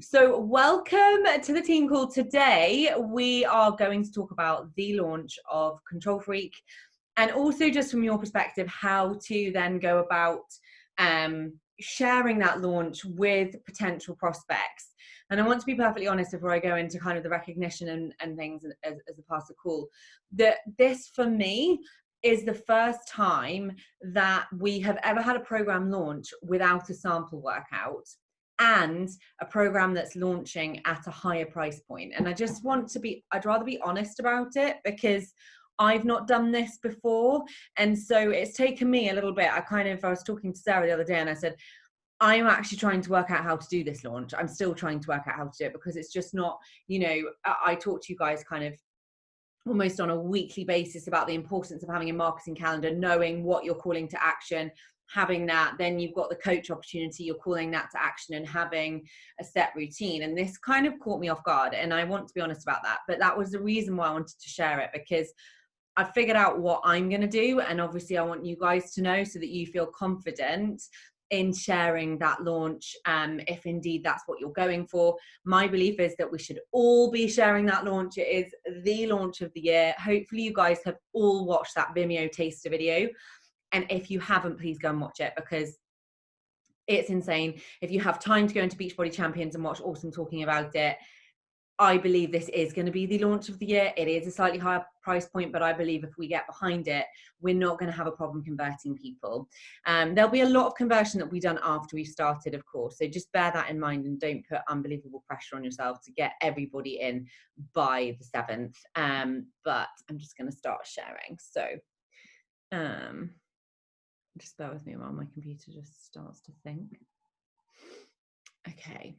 So welcome to the team call. Today we are going to talk about the launch of Control Freak, and also just from your perspective, how to then go about sharing that launch with potential prospects. And I want to be perfectly honest before I go into kind of the recognition and things as a part of the call, that this for me is the first time that we have ever had a program launch without a sample workout and a program that's launching at a higher price point. And I'd rather be honest about it, because I've not done this before. And so it's taken me a little bit. I was talking to Sarah the other day and I said, I'm actually trying to work out how to do this launch. I'm still trying to work out how to do it, because it's just not, I talk to you guys kind of almost on a weekly basis about the importance of having a marketing calendar, knowing what you're calling to action, having that. Then you've got the coach opportunity, you're calling that to action and having a set routine. And this kind of caught me off guard, and I want to be honest about that. But that was the reason why I wanted to share it, because I figured out what I'm going to do. And obviously I want you guys to know so that you feel confident in sharing that launch, if indeed that's what you're going for. My belief is that we should all be sharing that launch. It is the launch of the year. Hopefully you guys have all watched that Vimeo taster video. And if you haven't, please go and watch it, because it's insane. If you have time to go into Beachbody Champions and watch Awesome talking about it, I believe this is going to be the launch of the year. It is a slightly higher price point, but I believe if we get behind it, we're not going to have a problem converting people. There'll be a lot of conversion that we've done after we've started, of course. So just bear that in mind and don't put unbelievable pressure on yourself to get everybody in by the 7th. But I'm just going to start sharing. So just bear with me while my computer just starts to think. Okay.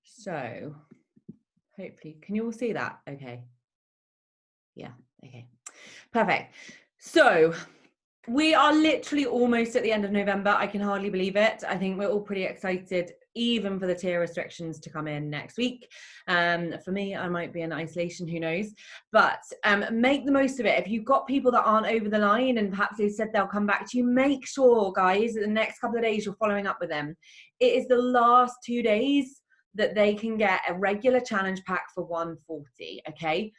So hopefully, can you all see that? Okay. Yeah, okay. Perfect. So we are literally almost at the end of November. I can hardly believe it. I think we're all pretty excited, even for the tier restrictions to come in next week. For me, I might be in isolation, who knows? But make the most of it. If you've got people that aren't over the line and perhaps they've said they'll come back to you, make sure, guys, that the next couple of days you're following up with them. It is the last 2 days that they can get a regular challenge pack for 140, okay?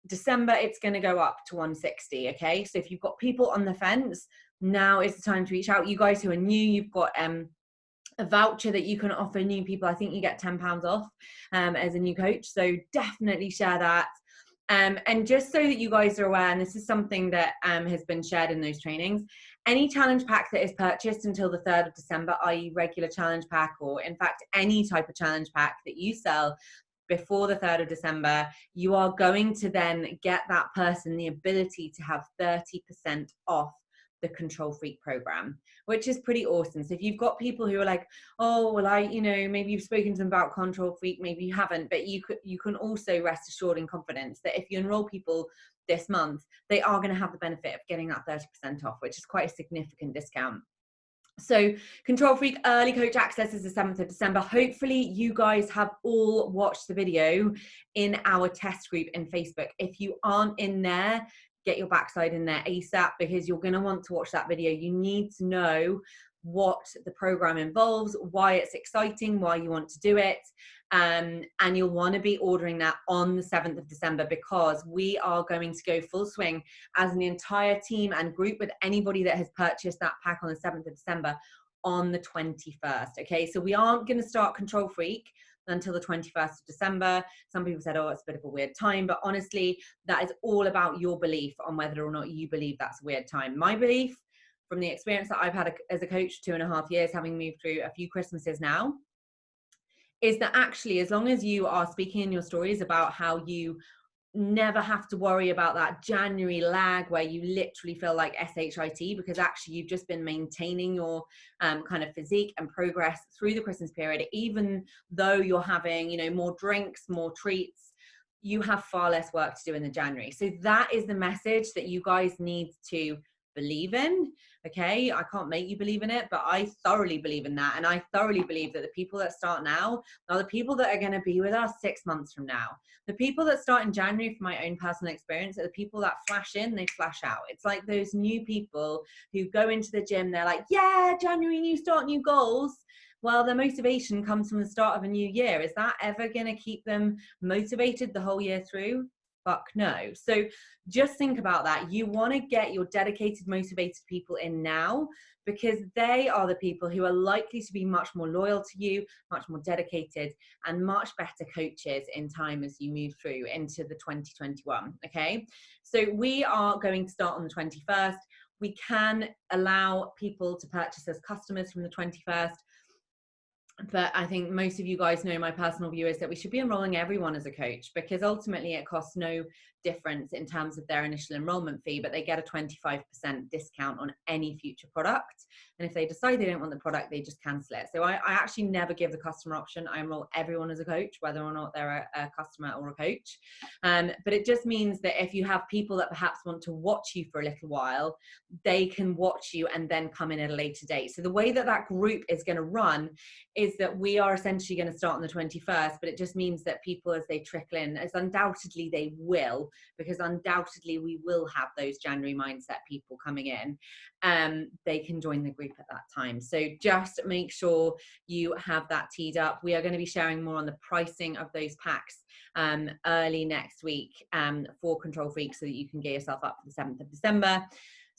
December, it's going to go up to 160, okay? So if you've got people on the fence, now is the time to reach out. You guys who are new, you've got a voucher that you can offer new people. I think you get £10 off as a new coach. So definitely share that. And just so that you guys are aware, and this is something that has been shared in those trainings, any challenge pack that is purchased until the 3rd of December, i.e. regular challenge pack, or in fact, any type of challenge pack that you sell before the 3rd of December, you are going to then get that person the ability to have 30% off the Control Freak program, which is pretty awesome. So if you've got people who are like, oh, well, maybe you've spoken to them about Control Freak, maybe you haven't, but you can also rest assured in confidence that if you enroll people this month, they are going to have the benefit of getting that 30% off, which is quite a significant discount. So Control Freak early coach access is the 7th of December. Hopefully you guys have all watched the video in our test group in Facebook. If you aren't in there, get your backside in there ASAP, because you're going to want to watch that video. You need to know what the program involves, why it's exciting, why you want to do it. And you'll want to be ordering that on the 7th of December, because we are going to go full swing as an entire team and group with anybody that has purchased that pack on the 7th of December on the 21st. Okay, so we aren't going to start Control Freak until the 21st of December. Some people said, oh, it's a bit of a weird time, but honestly, that is all about your belief on whether or not you believe that's a weird time. My belief, from the experience that I've had as a coach 2.5 years, having moved through a few Christmases now, is that actually, as long as you are speaking in your stories about how you never have to worry about that January lag where you literally feel like SHIT, because actually you've just been maintaining your kind of physique and progress through the Christmas period, even though you're having, more drinks, more treats, you have far less work to do in the January. So that is the message that you guys need to believe in. Okay, I can't make you believe in it, but I thoroughly believe in that. And I thoroughly believe that the people that start now are the people that are going to be with us 6 months from now. The people that start in January, from my own personal experience, are the people that flash in, they flash out. It's like those new people who go into the gym, they're like, yeah, January, new start, new goals. Well, their motivation comes from the start of a new year. Is that ever going to keep them motivated the whole year through? Fuck no. So just think about that. You want to get your dedicated, motivated people in now, because they are the people who are likely to be much more loyal to you, much more dedicated, and much better coaches in time as you move through into the 2021. Okay. So we are going to start on the 21st. We can allow people to purchase as customers from the 21st. But I think most of you guys know my personal view is that we should be enrolling everyone as a coach, because ultimately it costs no difference in terms of their initial enrollment fee, but they get a 25% discount on any future product. And if they decide they don't want the product, they just cancel it. So I actually never give the customer option. I enroll everyone as a coach, whether or not they're a customer or a coach. But it just means that if you have people that perhaps want to watch you for a little while, they can watch you and then come in at a later date. So the way that that group is going to run is that we are essentially going to start on the 21st, but it just means that people, as they trickle in, as undoubtedly they will, because undoubtedly we will have those January mindset people coming in, they can join the group at that time. So just make sure you have that teed up. We are going to be sharing more on the pricing of those packs early next week for Control Freak, so that you can get yourself up for the 7th of December.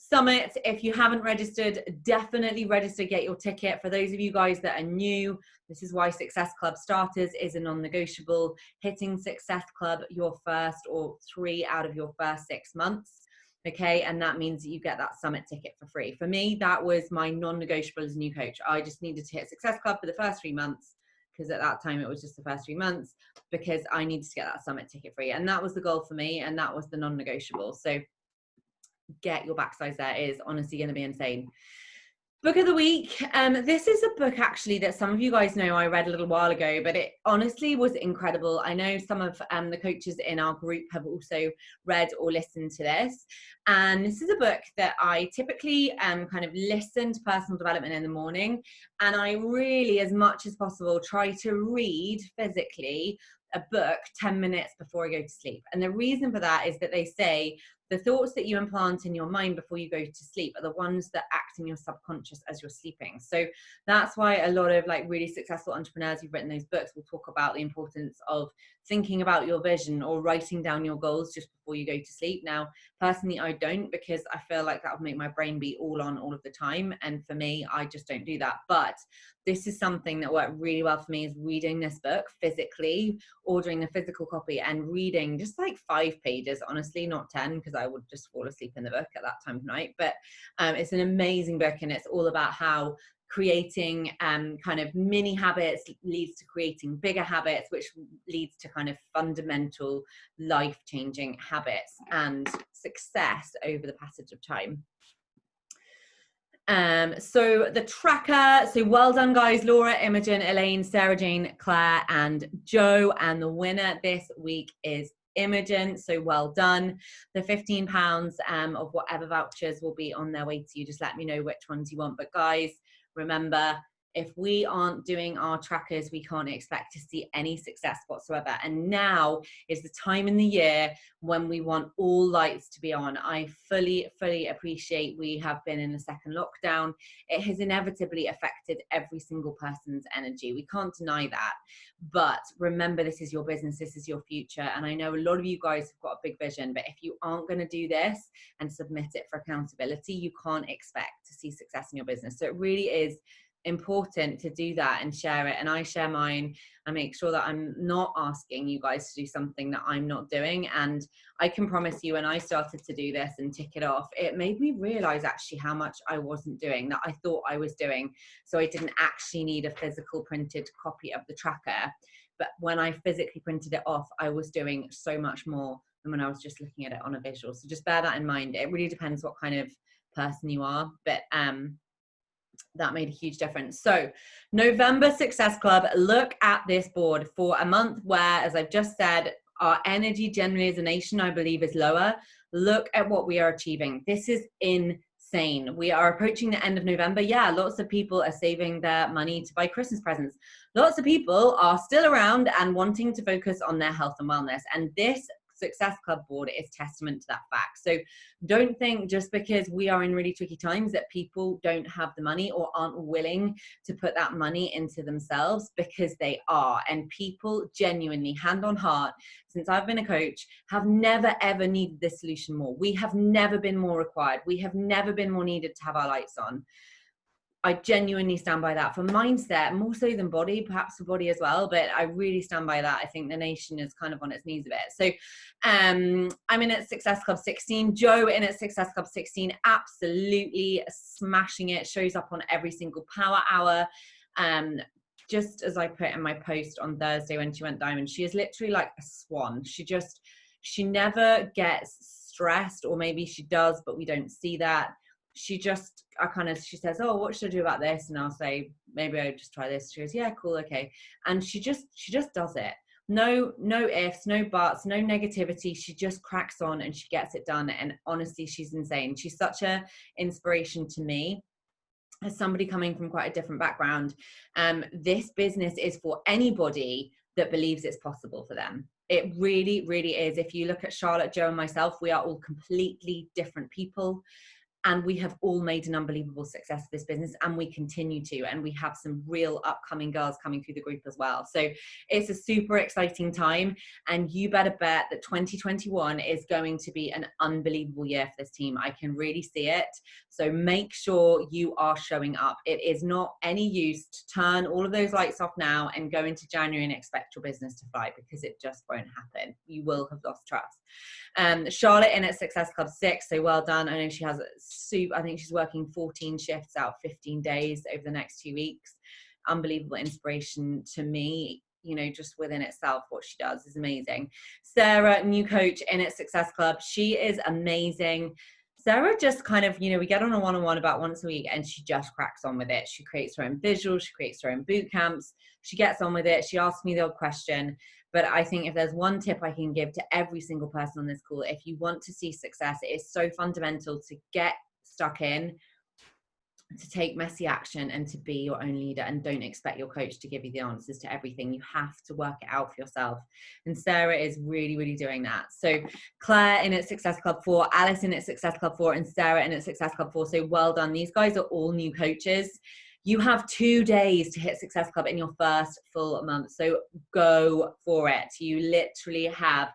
Summit, if you haven't registered, definitely register, get your ticket. For those of you guys that are new, this is why Success Club starters is a non-negotiable. Hitting Success Club your first or 3 out of your first 6 months. Okay, and that means that you get that summit ticket for free. For me, that was my non-negotiable as a new coach. I just needed to hit Success Club for the first 3 months, because at that time it was just the first 3 months, because I needed to get that summit ticket free. And that was the goal for me, and that was the non-negotiable. So get your backsize there. It is honestly going to be insane. Book of the week. This is a book actually that some of you guys know I read a little while ago, but it honestly was incredible. I know some of the coaches in our group have also read or listened to this. And this is a book that I typically kind of listen to personal development in the morning. And I really, as much as possible, try to read physically a book 10 minutes before I go to sleep. And the reason for that is that they say the thoughts that you implant in your mind before you go to sleep are the ones that act in your subconscious as you're sleeping. So that's why a lot of like really successful entrepreneurs who've written those books will talk about the importance of thinking about your vision or writing down your goals just before you go to sleep. Now, personally, I don't, because I feel like that would make my brain be all on all of the time. And for me, I just don't do that. But this is something that worked really well for me, is reading this book physically, ordering a physical copy and reading just like 5 pages, honestly, not 10, because I would just fall asleep in the book at that time of night. But it's an amazing book, and it's all about how creating kind of mini habits leads to creating bigger habits, which leads to kind of fundamental life-changing habits and success over the passage of time. So the tracker, so well done guys, Laura, Imogen, Elaine, Sarah Jane, Claire and Joe, and the winner this week is Imogen, so well done. The £15 of whatever vouchers will be on their way to you. Just let me know which ones you want. But guys, remember, if we aren't doing our trackers, we can't expect to see any success whatsoever. And now is the time in the year when we want all lights to be on. I fully appreciate we have been in a second lockdown. It has inevitably affected every single person's energy. We can't deny that. But remember, this is your business, this is your future. And I know a lot of you guys have got a big vision, but if you aren't going to do this and submit it for accountability, you can't expect to see success in your business. So it really is important to do that and share it. And I share mine. I make sure that I'm not asking you guys to do something that I'm not doing. And I can promise you, when I started to do this and tick it off, it made me realize actually how much I wasn't doing that I thought I was doing. So I didn't actually need a physical printed copy of the tracker. But when I physically printed it off, I was doing so much more than when I was just looking at it on a visual. So just bear that in mind. It really depends what kind of person you are. But that made a huge difference. So November Success Club, look at this board for a month where, as I've just said, our energy generally as a nation, I believe, is lower. Look at what we are achieving. This is insane. We are approaching the end of November. Yeah, lots of people are saving their money to buy Christmas presents. Lots of people are still around and wanting to focus on their health and wellness. And this Success Club board is testament to that fact. So don't think just because we are in really tricky times that people don't have the money or aren't willing to put that money into themselves, because they are. And people genuinely, hand on heart, since I've been a coach, have never ever needed this solution more. We have never been more required. We have never been more needed to have our lights on. I genuinely stand by that for mindset, more so than body, perhaps for body as well, but I really stand by that. I think the nation is kind of on its knees a bit. So I'm in at Success Club 16. Joe in at Success Club 16, absolutely smashing it, shows up on every single power hour. Just as I put in my post on Thursday when she went diamond, she is literally like a swan. She never gets stressed, or maybe she does, but we don't see that. She says, oh, what should I do about this? And I'll say, maybe I'll just try this. She goes, yeah, cool, okay. And she just does it. No ifs, no buts, no negativity. She just cracks on and she gets it done. And honestly, she's insane. She's such an inspiration to me. As somebody coming from quite a different background, this business is for anybody that believes it's possible for them. It really, really is. If you look at Charlotte, Joe, and myself, we are all completely different people. And we have all made an unbelievable success of this business, and we continue to, and we have some real upcoming girls coming through the group as well. So it's a super exciting time, and you better bet that 2021 is going to be an unbelievable year for this team. I can really see it. So make sure you are showing up. It is not any use to turn all of those lights off now and go into January and expect your business to fly, because it just won't happen. You will have lost trust. Charlotte in at Success Club 6, so well done. I know she has I think she's working 14 shifts out 15 days over the next 2 weeks. Unbelievable inspiration to me, you know, just within itself. What she does is amazing. Sarah, new coach in at Success Club, she is amazing. Sarah just kind of, you know, we get on a one-on-one about once a week and she just cracks on with it. She creates her own visuals, she creates her own boot camps, she gets on with it. She asks me the odd question. But I think if there's one tip I can give to every single person on this call, if you want to see success, it is so fundamental to get stuck in, to take messy action, and to be your own leader, and don't expect your coach to give you the answers to everything. You have to work it out for yourself. And Sarah is really, really doing that. So Claire in at Success Club 4, Alice in at Success Club 4, and Sarah in at Success Club 4. So well done. These guys are all new coaches. You have 2 days to hit Success Club in your first full month. So go for it. You literally have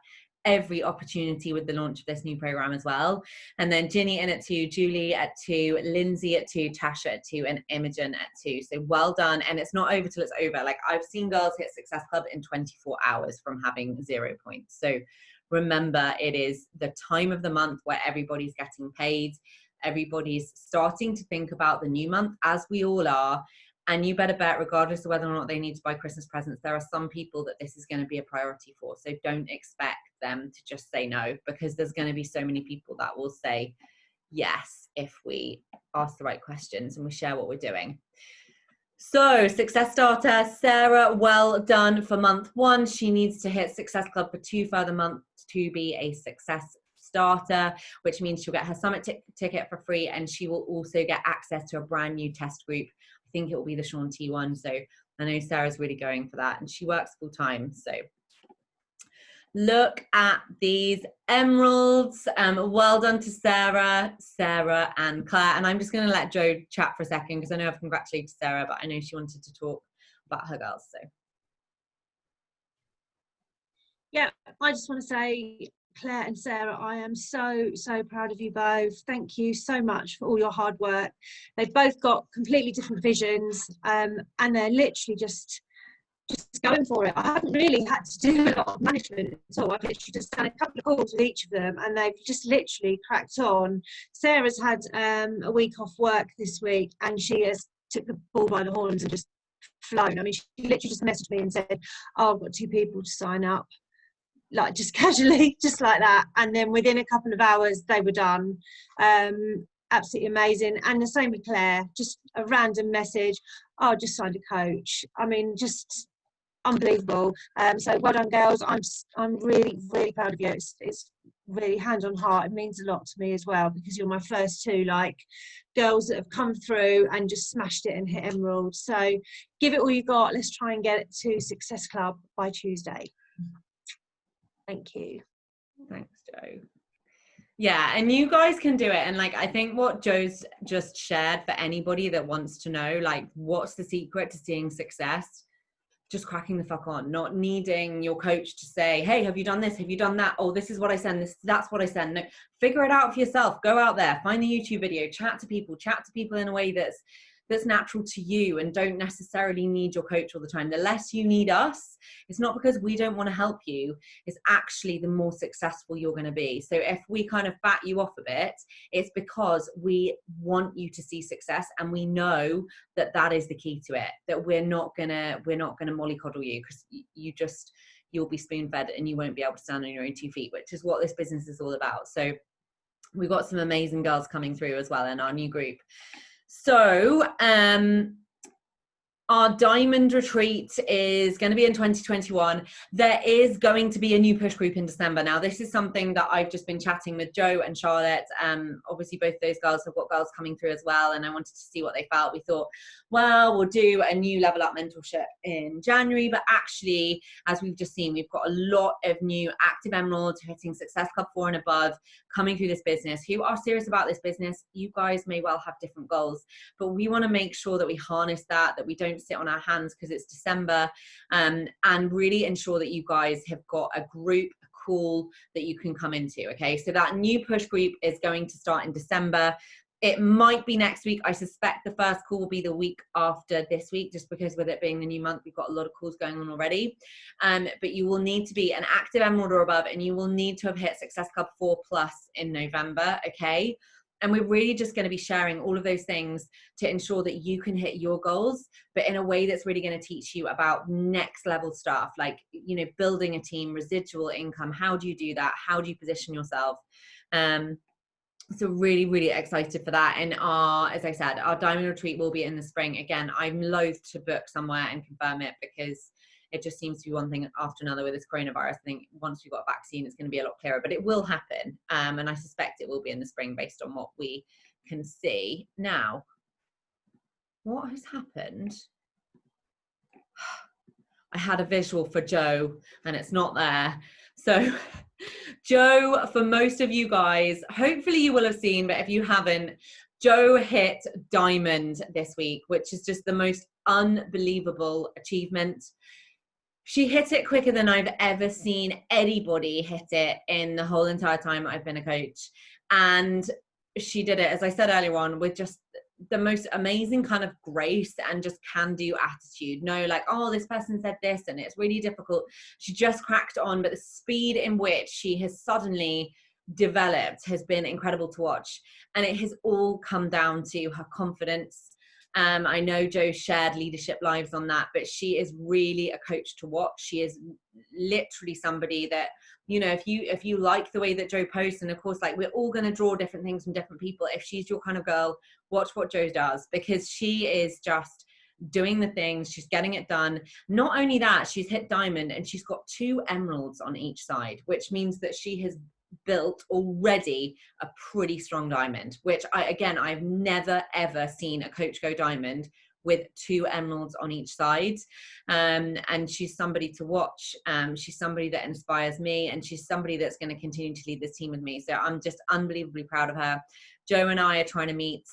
every opportunity with the launch of this new program as well. And then Ginny in at 2, Julie at 2, Lindsay at 2, Tasha at 2, and Imogen at 2. So well done. And it's not over till it's over. Like, I've seen girls hit Success Club in 24 hours from having 0 points. So remember, it is the time of the month where everybody's getting paid. Everybody's starting to think about the new month, as we all are. And you better bet, regardless of whether or not they need to buy Christmas presents, there are some people that this is going to be a priority for. So don't expect them to just say no, because there's going to be so many people that will say yes if we ask the right questions and we share what we're doing. So Success Starter, Sarah, well done for month 1. She needs to hit Success Club for 2 further months to be a Success Starter, which means she'll get her summit ticket for free, and she will also get access to a brand new test group. I think it will be the Shaun T one. So I know Sarah's really going for that, and she works full time. So look at these emeralds. Well done to Sarah, and Claire. And I'm just going to let Jo chat for a second, because I know I've congratulated Sarah, but I know she wanted to talk about her girls. So yeah, I just want to say, Claire and Sarah, I am so proud of you both. Thank you so much for all your hard work. They've both got completely different visions, and they're literally just going for it. I haven't really had to do a lot of management at all. I've literally just done a couple of calls with each of them, and they've just literally cracked on. Sarah's had a week off work this week, and she has took the ball by the horns and just flown. I mean, she literally just messaged me and said, oh, I've got 2 people to sign up. Like, just casually, just like that. And then within a couple of hours, they were done. Absolutely amazing. And the same with Claire, just a random message. Oh, just signed a coach. I mean, just unbelievable. So well done, girls. I'm really, really proud of you. It's really hand on heart. It means a lot to me as well, because you're my first 2 like girls that have come through and just smashed it and hit emerald. So give it all you got. Let's try and get it to Success Club by Tuesday. Thank you. Thanks, Joe. Yeah, and you guys can do it. And like, I think what Joe's just shared, for anybody that wants to know, like, what's the secret to seeing success? Just cracking the fuck on, not needing your coach to say, hey, have you done this? Have you done that? Oh, this is what I send. That's what I send. No, figure it out for yourself. Go out there, find the YouTube video, chat to people in a way that's natural to you, and don't necessarily need your coach all the time. The less you need us, it's not because we don't want to help you, it's actually the more successful you're going to be. So if we kind of bat you off a bit, it's because we want you to see success, and we know that that is the key to it, that we're not gonna mollycoddle you, because you'll be spoon fed and you won't be able to stand on your own 2 feet, which is what this business is all about. So we've got some amazing girls coming through as well in our new group. So our diamond retreat is going to be in 2021. There is going to be a new push group in December. Now, this is something that I've just been chatting with Joe and Charlotte. Obviously, both those girls have got girls coming through as well, and I wanted to see what they felt. We thought, well, we'll do a new Level Up mentorship in January, but actually, as we've just seen, we've got a lot of new active emeralds hitting Success Club 4 and above coming through this business who are serious about this business. You guys may well have different goals, but we want to make sure that we harness that we don't sit on our hands because it's December, and really ensure that you guys have got a group call that you can come into. Okay, so that new push group is going to start in December. It might be next week. I suspect the first call will be the week after this week, just because with it being the new month, we've got a lot of calls going on already. But you will need to be an active emerald or above, and you will need to have hit Success Club 4+ in November, okay? And we're really just going to be sharing all of those things to ensure that you can hit your goals, but in a way that's really going to teach you about next level stuff, like, you know, building a team, residual income. How do you do that? How do you position yourself? So really, really excited for that. And as I said, our diamond retreat will be in the spring. Again, I'm loath to book somewhere and confirm it because it just seems to be one thing after another with this coronavirus. I think once we've got a vaccine, it's going to be a lot clearer, but it will happen. And I suspect it will be in the spring based on what we can see. Now, what has happened? I had a visual for Joe and it's not there. So Joe, for most of you guys, hopefully you will have seen, but if you haven't, Joe hit diamond this week, which is just the most unbelievable achievement. She hit it quicker than I've ever seen anybody hit it in the whole entire time I've been a coach. And she did it, as I said earlier on, with just the most amazing kind of grace and just can-do attitude. No, like, oh, this person said this and it's really difficult. She just cracked on, but the speed in which she has suddenly developed has been incredible to watch. And it has all come down to her confidence. I know Joe shared Leadership Lives on that, but she is really a coach to watch. She is literally somebody that, you know, if you like the way that Joe posts, and of course, like, we're all going to draw different things from different people. If she's your kind of girl, watch what Joe does, because she is just doing the things, she's getting it done. Not only that, she's hit diamond and she's got 2 emeralds on each side, which means that she has built already a pretty strong diamond, which I've never ever seen a coach go diamond with 2 emeralds on each side. And she's somebody to watch. She's somebody that inspires me, and she's somebody that's going to continue to lead this team with me. So I'm just unbelievably proud of her. Joe and I are trying to meet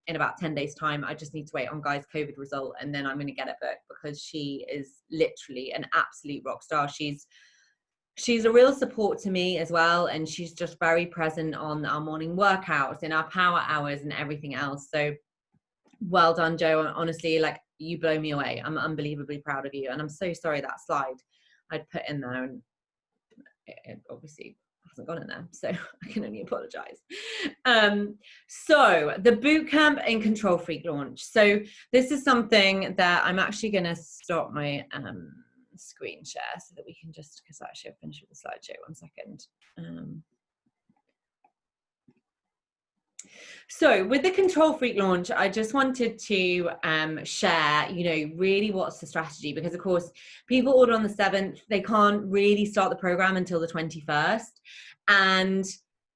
in about 10 days time. I just need to wait on Guy's COVID result, and then I'm going to get it booked, because she is literally an absolute rock star. She's a real support to me as well, and she's just very present on our morning workouts, in our power hours and everything else. So well done, Joe. Honestly, like, you blow me away. I'm unbelievably proud of you, and I'm so sorry that slide I'd put in there and it obviously hasn't gone in there, so I can only apologize. So the bootcamp and Control Freak launch. So this is something that I'm actually going to stop my screen share so that we can just, because actually I've finished with the slideshow. 1 second. So with the Control Freak launch, I just wanted to share, you know, really what's the strategy, because of course people order on the 7th, they can't really start the program until the 21st. And,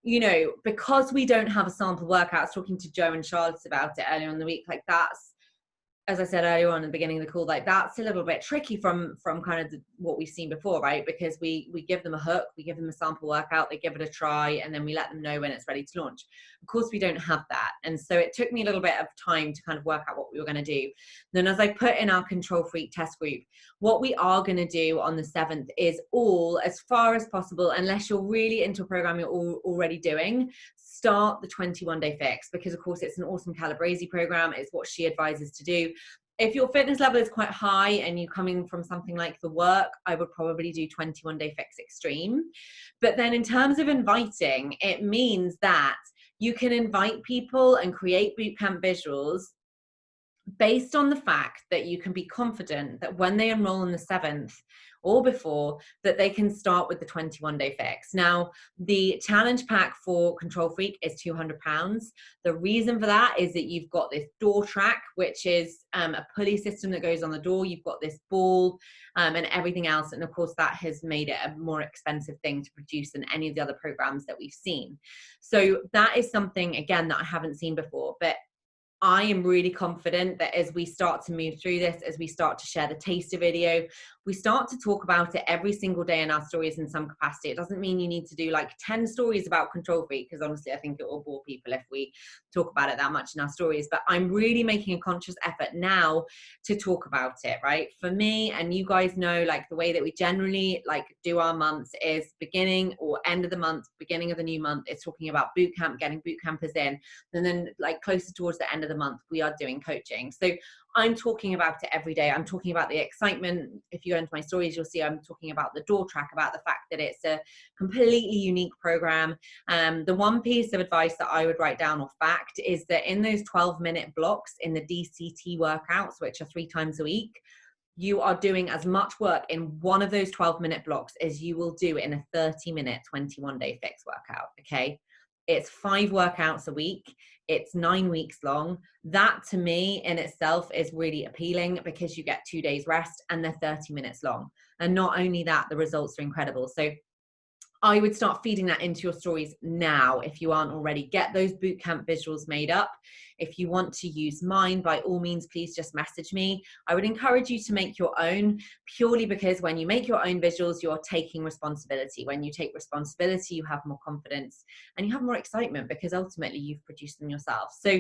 you know, because we don't have a sample workout, I was talking to Joe and Charlotte about it earlier in the week, like, that's as I said earlier on in the beginning of the call, like that's a little bit tricky from kind of what we've seen before, right? Because we give them a hook, we give them a sample workout, they give it a try, and then we let them know when it's ready to launch. Of course, we don't have that. And so it took me a little bit of time to kind of work out what we were going to do. Then as I put in our Control Freak test group, what we are going to do on the 7th is all, as far as possible, unless you're really into a program you're already doing, start the 21-day fix, because of course it's an awesome Calabrese program. It's what she advises to do. If your fitness level is quite high and you're coming from something like the work, I would probably do 21-day fix extreme. But then in terms of inviting, it means that you can invite people and create bootcamp visuals based on the fact that you can be confident that when they enroll on the 7th or before, that they can start with the 21-day fix. Now, the challenge pack for Control Freak is £200. The reason for that is that you've got this door track, which is a pulley system that goes on the door. You've got this ball and everything else. And of course, that has made it a more expensive thing to produce than any of the other programs that we've seen. So that is something, again, that I haven't seen before. But I am really confident that as we start to move through this, as we start to share the taster video, we start to talk about it every single day in our stories in some capacity. It doesn't mean you need to do like 10 stories about Control Freak, because honestly, I think it will bore people if we talk about it that much in our stories. But I'm really making a conscious effort now to talk about it, right? For me, and you guys know, like the way that we generally like do our months is beginning or end of the month, beginning of the new month, it's talking about boot camp, getting boot campers in. And then like closer towards the end of the month, we are doing coaching. So I'm talking about it every day. I'm talking about the excitement. If you go into my stories, you'll see I'm talking about the door track, about the fact that it's a completely unique program. The one piece of advice that I would write down or fact is that in those 12-minute blocks in the DCT workouts, which are 3 times a week, you are doing as much work in one of those 12-minute blocks as you will do in a 30-minute 21-day fix workout, okay? It's 5 workouts a week. It's 9 weeks long. That to me in itself is really appealing, because you get 2 days rest and they're 30 minutes long. And not only that, the results are incredible. So I would start feeding that into your stories now if you aren't already. Get those bootcamp visuals made up. If you want to use mine, by all means, please just message me. I would encourage you to make your own, purely because when you make your own visuals, you're taking responsibility. When you take responsibility, you have more confidence and you have more excitement, because ultimately you've produced them yourself. So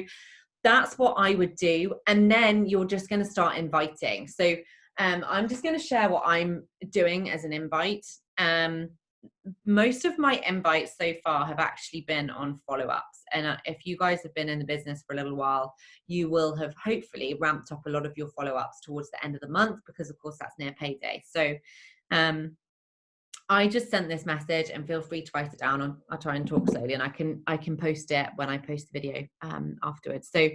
that's what I would do. And then you're just going to start inviting. So I'm just going to share what I'm doing as an invite. Most of my invites so far have actually been on follow-ups, and if you guys have been in the business for a little while, you will have hopefully ramped up a lot of your follow-ups towards the end of the month, because of course that's near payday. So I just sent this message, and feel free to write it down. I'll try and talk slowly, and I can post it when I post the video afterwards. So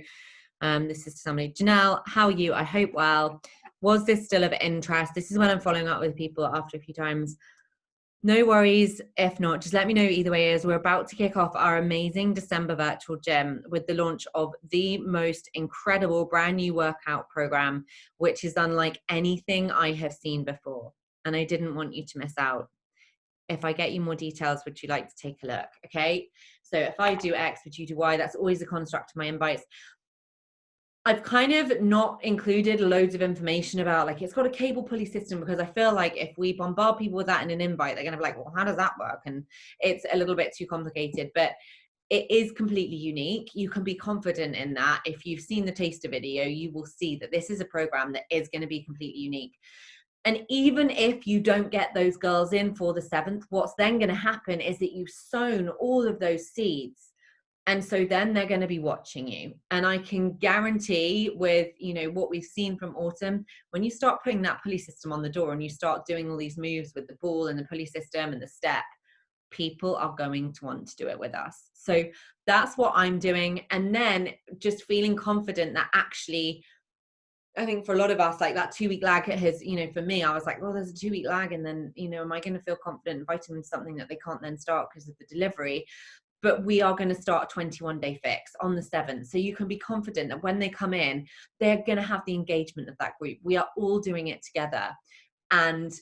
this is somebody. Janelle, how are you? I hope well. Was this still of interest? This is when I'm following up with people after a few times. No worries. If not, just let me know either way, as we're about to kick off our amazing December virtual gym with the launch of the most incredible brand new workout program, which is unlike anything I have seen before. And I didn't want you to miss out. If I get you more details, would you like to take a look? Okay. So if I do X, would you do Y? That's always a construct of my invites. I've kind of not included loads of information about, like, it's got a cable pulley system, because I feel like if we bombard people with that in an invite, they're going to be like, well, how does that work? And it's a little bit too complicated, but it is completely unique. You can be confident in that. If you've seen the taster video, you will see that this is a program that is going to be completely unique. And even if you don't get those girls in for the 7th, what's then going to happen is that you've sown all of those seeds. And so then they're going to be watching you. And I can guarantee, with, you know, what we've seen from autumn, when you start putting that pulley system on the door and you start doing all these moves with the ball and the pulley system and the step, people are going to want to do it with us. So that's what I'm doing. And then just feeling confident that actually, I think for a lot of us, like that 2-week lag has, you know, for me, I was like, well, there's a 2-week lag. And then, you know, am I going to feel confident inviting them to something that they can't then start because of the delivery? But we are going to start a 21-day fix on the 7th. So you can be confident that when they come in, they're going to have the engagement of that group. We are all doing it together. And,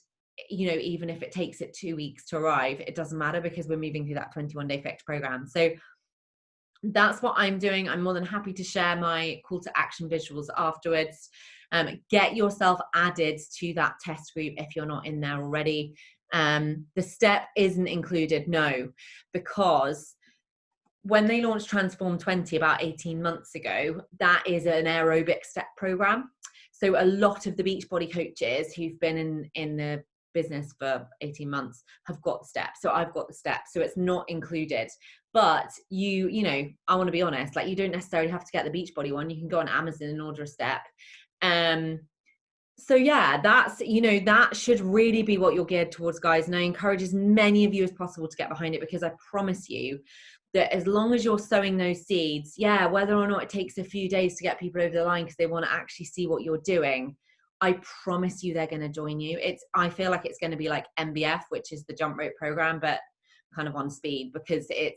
you know, even if it takes it 2 weeks to arrive, it doesn't matter, because we're moving through that 21-day fix program. So that's what I'm doing. I'm more than happy to share my call to action visuals afterwards. Get yourself added to that test group if you're not in there already. The step isn't included, no, because when they launched Transform 20 about 18 months ago, that is an aerobic step program. So a lot of the Beachbody coaches who've been in the business for 18 months have got the steps. So I've got the steps. So it's not included. But you know, I want to be honest, like you don't necessarily have to get the Beachbody one. You can go on Amazon and order a step. So yeah, that's, you know, that should really be what you're geared towards, guys. And I encourage as many of you as possible to get behind it, because I promise you that as long as you're sowing those seeds, yeah, whether or not it takes a few days to get people over the line because they want to actually see what you're doing, I promise you they're going to join you. I feel like it's going to be like MBF, which is the jump rope program, but kind of on speed, because it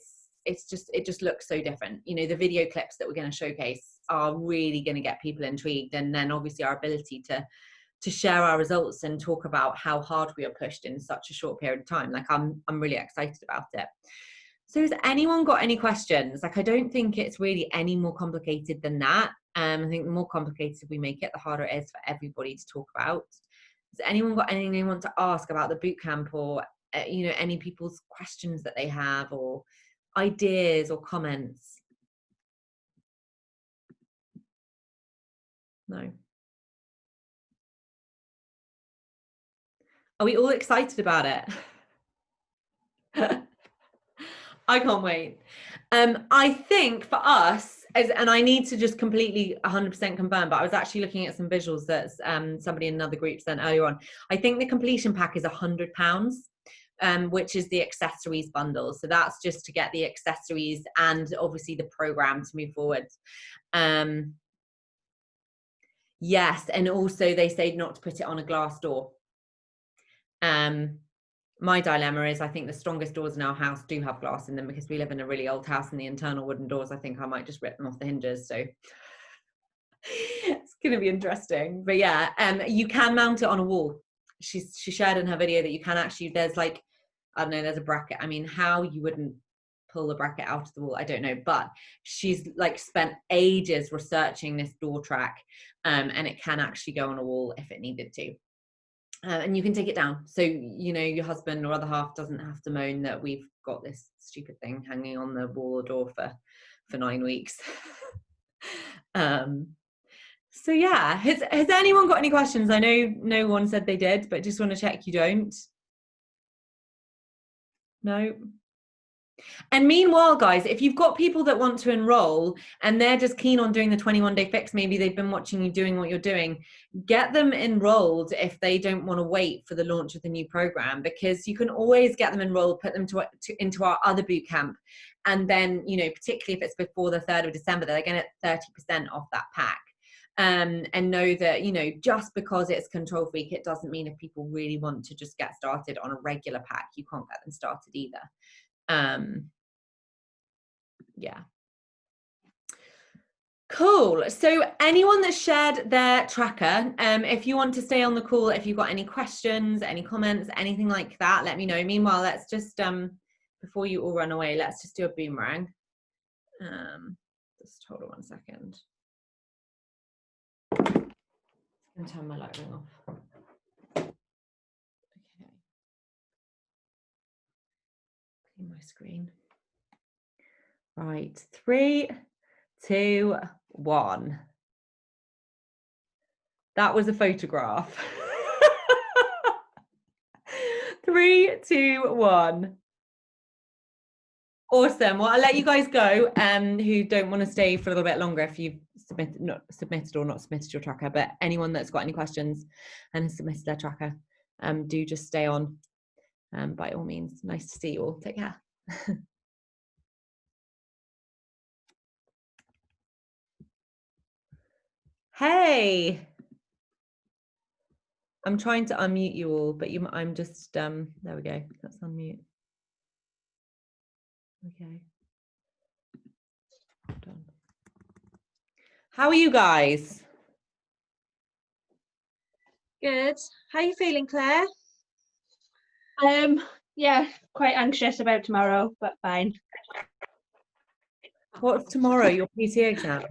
just looks so different. You know, the video clips that we're going to showcase are really going to get people intrigued, and then obviously our ability to share our results and talk about how hard we are pushed in such a short period of time. Like I'm really excited about it. So has anyone got any questions? Like, I don't think it's really any more complicated than that. I think the more complicated we make it, the harder it is for everybody to talk about. Has anyone got anything they want to ask about the bootcamp, or you know, any people's questions that they have, or ideas or comments? No. Are we all excited about it? I can't wait. I think for us, and I need to just completely 100% confirm, but I was actually looking at some visuals that somebody in another group sent earlier on. I think the completion pack is £100, which is the accessories bundle. So that's just to get the accessories and obviously the program to move forward. Yes, and also they say not to put it on a glass door. My dilemma is I think the strongest doors in our house do have glass in them, because we live in a really old house, and the internal wooden doors, I think I might just rip them off the hinges. So it's going to be interesting. But yeah, you can mount it on a wall. She shared in her video that you can actually, there's like, I don't know, there's a bracket. I mean, how you wouldn't pull the bracket out of the wall, I don't know, but she's like spent ages researching this door track, and it can actually go on a wall if it needed to. And you can take it down, so you know your husband or other half doesn't have to moan that we've got this stupid thing hanging on the wall or door for 9 weeks. So yeah, has anyone got any questions? I know no one said they did, but just want to check you don't. No. And meanwhile, guys, if you've got people that want to enroll and they're just keen on doing the 21-day fix, maybe they've been watching you doing what you're doing, get them enrolled if they don't want to wait for the launch of the new program, because you can always get them enrolled, put them into our other bootcamp. And then, you know, particularly if it's before the 3rd of December, they're going to get 30% off that pack. And know that, you know, just because it's Control Freak, it doesn't mean if people really want to just get started on a regular pack, you can't get them started either. Yeah. Cool. So anyone that shared their tracker, if you want to stay on the call, if you've got any questions, any comments, anything like that, let me know. Meanwhile, let's just, before you all run away, let's just do a boomerang. Just hold on 1 second. I'm gonna turn my light ring off. Okay. Clean my screen. Right, 3, 2, 1. That was a photograph. 3, 2, 1. Awesome. Well, I'll let you guys go, who don't want to stay for a little bit longer, if you've not submitted your tracker. But anyone that's got any questions and has submitted their tracker, do just stay on, by all means. Nice to see you all. Take care. Hey, I'm trying to unmute you all, but I'm just, there we go. Let's unmute. Okay. Done. How are you guys? Good. How are you feeling, Claire? Yeah, quite anxious about tomorrow, but fine. What's tomorrow? Your PTA exam?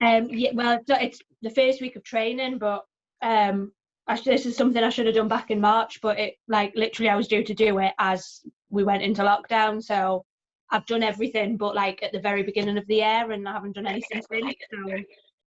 Yeah, well, it's the first week of training, but this is something I should have done back in March, but it like literally I was due to do it as we went into lockdown, so I've done everything but like at the very beginning of the year, and I haven't done anything since. So